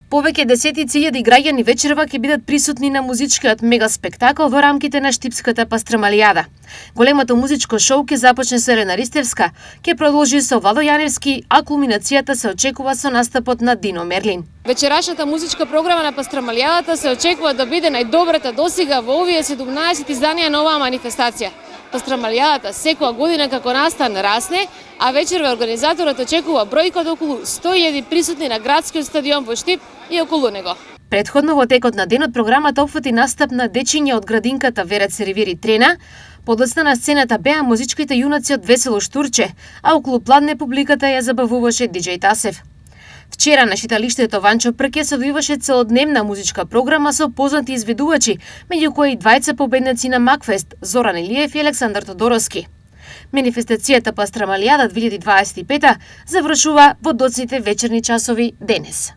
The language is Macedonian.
Повеќе десетици илјади граѓани вечерва ќе бидат присутни на музичкиот мега спектакл во рамките на Штипската пастрамалијада. Големото музичко шоу ќе започне со Елена Ристевска, ќе продолжи со Владо Јаневски, а кулминацијата се очекува со настапот на Дино Мерлин. Вечерашната музичка програма на пастрамалијадата се очекува да биде најдобрата досега во овие 17 изданија на оваа манифестација. Пастрамалијадата секоја година како настан расне, а вечерва организаторот очекува бројка од околу 100.000 присутни на градскиот стадион во Штип и околу него. Предходно во текот на денот програмата опфати настап на дечиња од градинката Верец Ривири Трена. Подоцна на сцената беа музичките јунаци од Весело Штурче, а околу пладне публиката ја забавуваше диџеј Тасев. Вчера на шеталиштето Ванчо Прке се одвиваше целодневна музичка програма со познати изведувачи, меѓу кои и двајца победници на Макфест, Зоран Илиев и Александар Тодоровски. Манифестацијата Пастрамалијада 2025 завршува во доцните вечерни часови денес.